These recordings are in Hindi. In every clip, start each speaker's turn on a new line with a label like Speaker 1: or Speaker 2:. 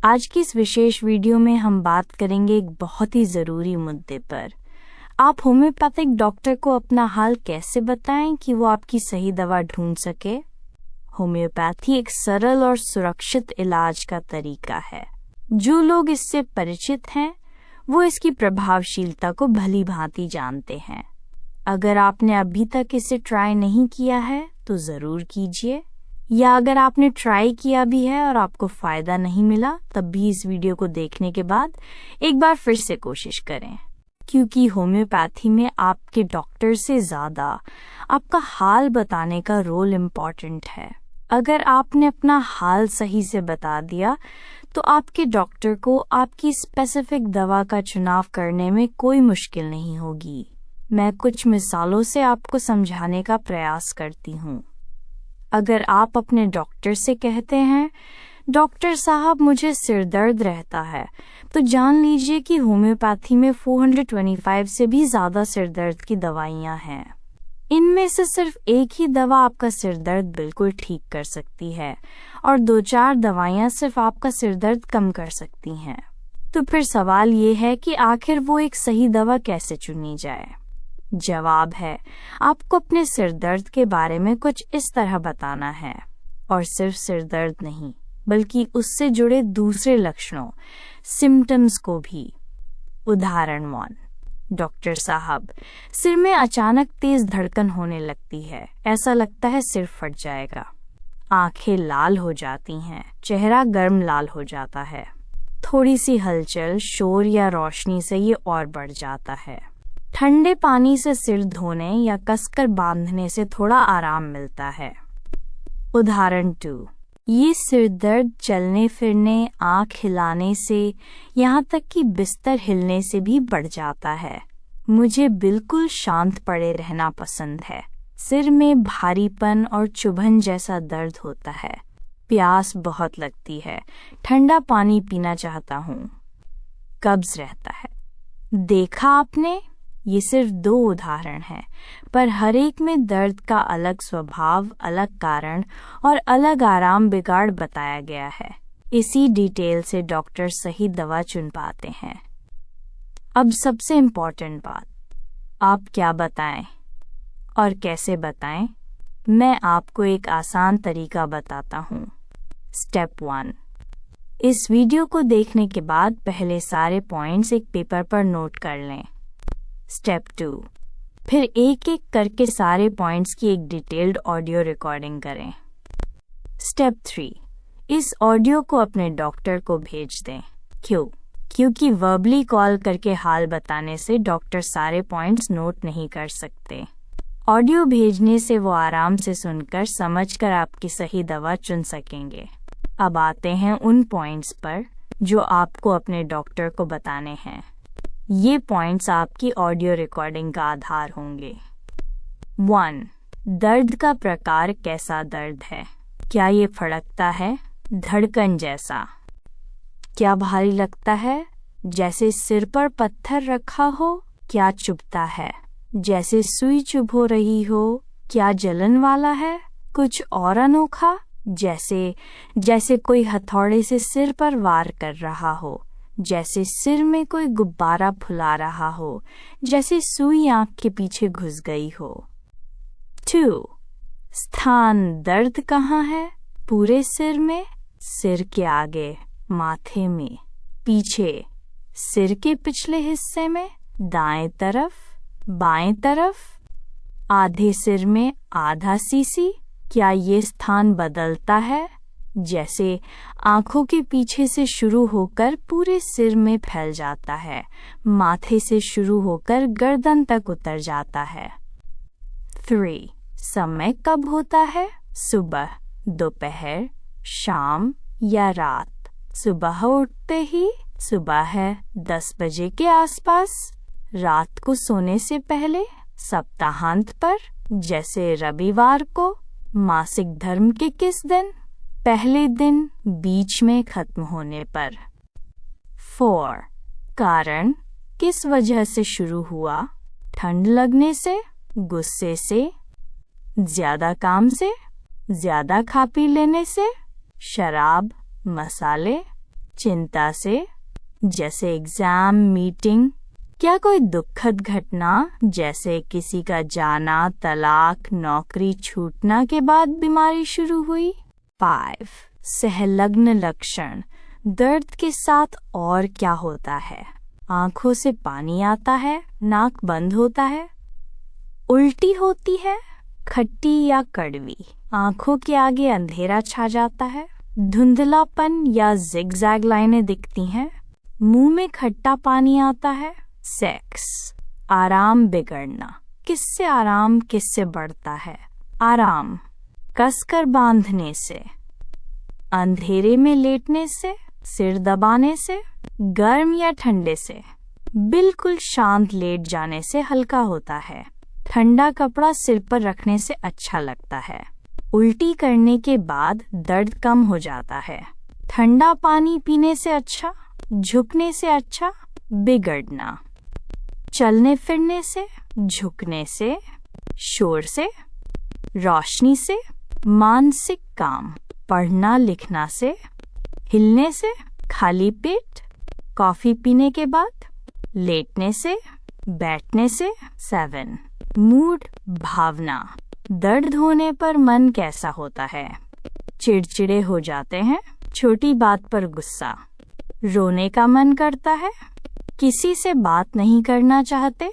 Speaker 1: आज की इस विशेष वीडियो में हम बात करेंगे एक बहुत ही ज़रूरी मुद्दे पर। आप होम्योपैथिक डॉक्टर को अपना हाल कैसे बताएं कि वो आपकी सही दवा ढूंढ सके। होम्योपैथी एक सरल और सुरक्षित इलाज का तरीका है। जो लोग इससे परिचित हैं वो इसकी प्रभावशीलता को भली भांति जानते हैं। अगर आपने अभी तक इसे ट्राई नहीं किया है तो ज़रूर कीजिए, या अगर आपने ट्राई किया भी है और आपको फ़ायदा नहीं मिला तब भी इस वीडियो को देखने के बाद एक बार फिर से कोशिश करें, क्योंकि होम्योपैथी में आपके डॉक्टर से ज़्यादा आपका हाल बताने का रोल इम्पॉर्टेंट है। अगर आपने अपना हाल सही से बता दिया तो आपके डॉक्टर को आपकी स्पेसिफिक दवा का चुनाव करने में कोई मुश्किल नहीं होगी। मैं कुछ मिसालों से आपको समझाने का प्रयास करती हूँ। अगर आप अपने डॉक्टर से कहते हैं, डॉक्टर साहब मुझे सिर दर्द रहता है, तो जान लीजिए कि होम्योपैथी में 425 से भी ज़्यादा सिर दर्द की दवाइयाँ हैं। इनमें से सिर्फ एक ही दवा आपका सिर दर्द बिल्कुल ठीक कर सकती है और 2-4 दवाइयाँ सिर्फ आपका सिर दर्द कम कर सकती हैं। तो फिर सवाल ये है कि आखिर वो एक सही दवा कैसे चुनी जाए। जवाब है, आपको अपने सिर दर्द के बारे में कुछ इस तरह बताना है, और सिर्फ सिर दर्द नहीं बल्कि उससे जुड़े दूसरे लक्षणों, सिम्टम्स को भी। उदाहरण 1, डॉक्टर साहब, सिर में अचानक तेज धड़कन होने लगती है, ऐसा लगता है सिर फट जाएगा। आंखें लाल हो जाती हैं, चेहरा गर्म लाल हो जाता है। थोड़ी सी हलचल, शोर या रोशनी से ये और बढ़ जाता है। ठंडे पानी से सिर धोने या कसकर बांधने से थोड़ा आराम मिलता है। उदाहरण 2, ये सिर दर्द चलने फिरने, आँख हिलाने से, यहाँ तक कि बिस्तर हिलने से भी बढ़ जाता है। मुझे बिल्कुल शांत पड़े रहना पसंद है। सिर में भारीपन और चुभन जैसा दर्द होता है। प्यास बहुत लगती है, ठंडा पानी पीना चाहता हूँ। कब्ज रहता है। देखा आपने, ये सिर्फ 2 उदाहरण हैं, पर हर एक में दर्द का अलग स्वभाव, अलग कारण और अलग आराम बिगाड़ बताया गया है। इसी डिटेल से डॉक्टर सही दवा चुन पाते हैं। अब सबसे इम्पॉर्टेंट बात, आप क्या बताएं और कैसे बताएं। मैं आपको एक आसान तरीका बताता हूँ। स्टेप 1, इस वीडियो को देखने के बाद पहले सारे पॉइंट्स एक पेपर पर नोट कर लें। स्टेप 2, फिर एक एक करके सारे पॉइंट्स की एक डिटेल्ड ऑडियो रिकॉर्डिंग करें। स्टेप 3, इस ऑडियो को अपने डॉक्टर को भेज दें। क्यों? क्योंकि वर्बली कॉल करके हाल बताने से डॉक्टर सारे पॉइंट्स नोट नहीं कर सकते। ऑडियो भेजने से वो आराम से सुनकर समझकर आपकी सही दवा चुन सकेंगे। अब आते हैं उन पॉइंट्स पर जो आपको अपने डॉक्टर को बताने हैं। ये पॉइंट्स आपकी ऑडियो रिकॉर्डिंग का आधार होंगे। 1, दर्द का प्रकार, कैसा दर्द है? क्या ये फड़कता है, धड़कन जैसा? क्या भारी लगता है, जैसे सिर पर पत्थर रखा हो? क्या चुभता है, जैसे सुई चुभ हो रही हो? क्या जलन वाला है, कुछ और अनोखा, जैसे कोई हथौड़े से सिर पर वार कर रहा हो, जैसे सिर में कोई गुब्बारा फुला रहा हो, जैसे सुई आंख के पीछे घुस गई हो। 2, स्थान, दर्द कहाँ है? पूरे सिर में, सिर के आगे, माथे में, पीछे, सिर के पिछले हिस्से में, दाएं तरफ, बाएं तरफ, आधे सिर में, आधा सीसी? क्या ये स्थान बदलता है, जैसे आंखों के पीछे से शुरू होकर पूरे सिर में फैल जाता है, माथे से शुरू होकर गर्दन तक उतर जाता है? 3, समय कब होता है? सुबह, दोपहर, शाम या रात? सुबह उठते ही, सुबह है 10 बजे के आसपास, रात को सोने से पहले, सप्ताहांत पर, जैसे रविवार को, मासिक धर्म के किस दिन, पहले दिन, बीच में, खत्म होने पर? 4, कारण, किस वजह से शुरू हुआ? ठंड लगने से, गुस्से से, ज्यादा काम से, ज्यादा खा पी लेने से, शराब, मसाले? चिंता से, जैसे एग्जाम, मीटिंग? क्या कोई दुखद घटना जैसे किसी का जाना, तलाक, नौकरी छूटना के बाद बीमारी शुरू हुई? 5. सहलग्न लक्षण। दर्द के साथ और क्या होता है? आंखों से पानी आता है, नाक बंद होता है, उल्टी होती है, खट्टी या कड़वी, आंखों के आगे अंधेरा छा जाता है, धुंधलापन या जिगजैग लाइनें दिखती हैं, मुंह में खट्टा पानी आता है। सेक्स। आराम बिगड़ना। किससे आराम किससे बढ़ता है? आराम कसकर बांधने से, अंधेरे में लेटने से, सिर दबाने से, गर्म या ठंडे से। बिल्कुल शांत लेट जाने से हल्का होता है, ठंडा कपड़ा सिर पर रखने से अच्छा लगता है, उल्टी करने के बाद दर्द कम हो जाता है, ठंडा पानी पीने से अच्छा, झुकने से अच्छा। बिगड़ना। चलने फिरने से, झुकने से, शोर से, रोशनी से, मानसिक काम, पढ़ना लिखना से, हिलने से, खाली पेट, कॉफी पीने के बाद, लेटने से, बैठने से। 7. मूड, भावना। दर्द होने पर मन कैसा होता है? चिड़चिड़े हो जाते हैं, छोटी बात पर गुस्सा, रोने का मन करता है, किसी से बात नहीं करना चाहते,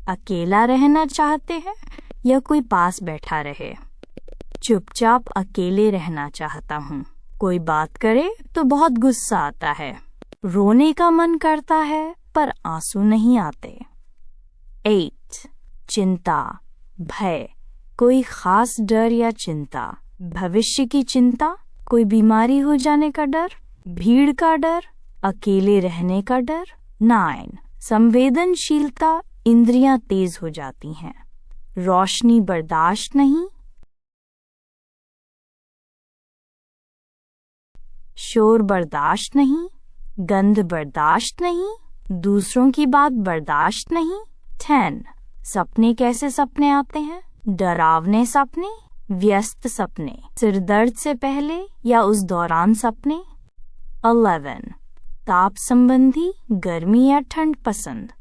Speaker 1: अकेला रहना चाहते हैं या कोई पास बैठा रहे, चुपचाप अकेले रहना चाहता हूँ, कोई बात करे तो बहुत गुस्सा आता है, रोने का मन करता है पर आंसू नहीं आते। 8. चिंता, भय। कोई खास डर या चिंता, भविष्य की चिंता, कोई बीमारी हो जाने का डर, भीड़ का डर, अकेले रहने का डर। 9. संवेदनशीलता, इंद्रियां तेज हो जाती हैं, रोशनी बर्दाश्त नहीं, शोर बर्दाश्त नहीं, गंध बर्दाश्त नहीं, दूसरों की बात बर्दाश्त नहीं। 10. सपने कैसे सपने आते हैं? डरावने सपने, व्यस्त सपने, सिरदर्द से पहले या उस दौरान सपने। 11. ताप संबंधी, गर्मी या ठंड पसंद,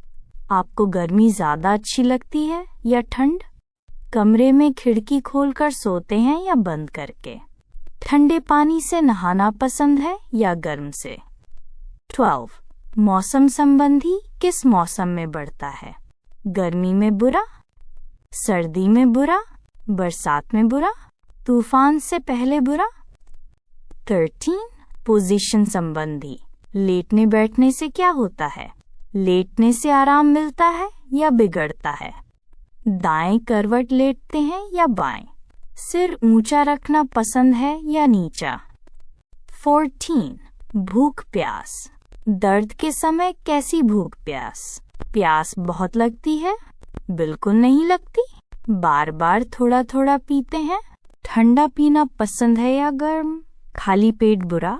Speaker 1: आपको गर्मी ज्यादा अच्छी लगती है या ठंड? कमरे में खिड़की खोलकर सोते हैं या बंद करके? ठंडे पानी से नहाना पसंद है या गर्म से? 12. मौसम संबंधी, किस मौसम में बढ़ता है? गर्मी में बुरा, सर्दी में बुरा, बरसात में बुरा, तूफान से पहले बुरा। 13. पोजीशन संबंधी, लेटने बैठने से क्या होता है? लेटने से आराम मिलता है या बिगड़ता है? दाएं करवट लेटते हैं या बाएं? सिर ऊंचा रखना पसंद है या नीचा? 14. भूख प्यास, दर्द के समय कैसी भूख प्यास? प्यास बहुत लगती है, बिल्कुल नहीं लगती, बार बार थोड़ा थोड़ा पीते हैं, ठंडा पीना पसंद है या गर्म? खाली पेट बुरा।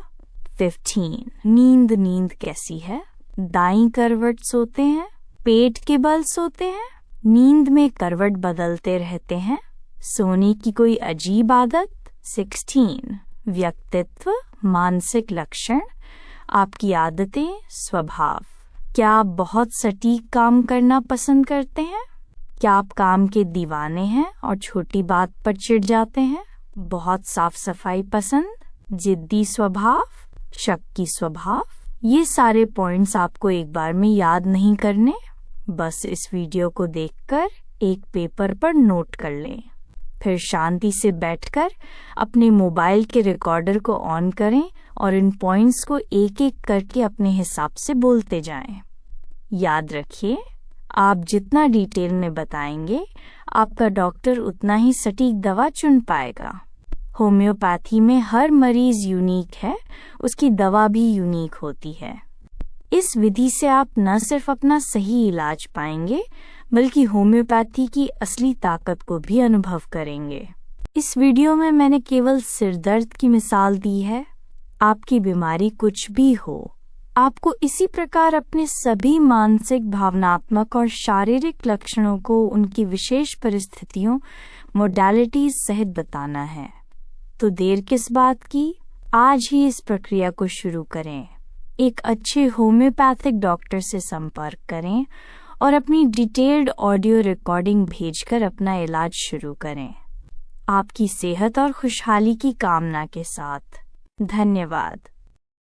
Speaker 1: 15. नींद कैसी है? दाईं करवट सोते हैं, पेट के बल सोते हैं, नींद में करवट बदलते रहते हैं, सोने की कोई अजीब आदत। 16. व्यक्तित्व, मानसिक लक्षण, आपकी आदतें, स्वभाव। क्या आप बहुत सटीक काम करना पसंद करते हैं? क्या आप काम के दीवाने हैं और छोटी बात पर चिढ़ जाते हैं? बहुत साफ सफाई पसंद, जिद्दी स्वभाव, शक्की स्वभाव। ये सारे पॉइंट्स आपको एक बार में याद नहीं करने, बस इस वीडियो को देखकर एक पेपर पर नोट कर लें, फिर शांति से बैठकर अपने मोबाइल के रिकॉर्डर को ऑन करें और इन पॉइंट्स को एक एक करके अपने हिसाब से बोलते जाएं। याद रखिए, आप जितना डिटेल में बताएंगे, आपका डॉक्टर उतना ही सटीक दवा चुन पाएगा। होम्योपैथी में हर मरीज यूनिक है, उसकी दवा भी यूनिक होती है। इस विधि से आप न सिर्फ अपना सही इलाज पाएंगे, बल्कि होम्योपैथी की असली ताकत को भी अनुभव करेंगे। इस वीडियो में मैंने केवल सिरदर्द की मिसाल दी है। आपकी बीमारी कुछ भी हो, आपको इसी प्रकार अपने सभी मानसिक, भावनात्मक और शारीरिक लक्षणों को उनकी विशेष परिस्थितियों, मोडालिटीज सहित बताना है। तो देर किस बात की, आज ही इस प्रक्रिया को शुरू करें। एक अच्छे होम्योपैथिक डॉक्टर से संपर्क करें और अपनी डिटेल्ड ऑडियो रिकॉर्डिंग भेजकर अपना इलाज शुरू करें। आपकी सेहत और खुशहाली की कामना के साथ। धन्यवाद।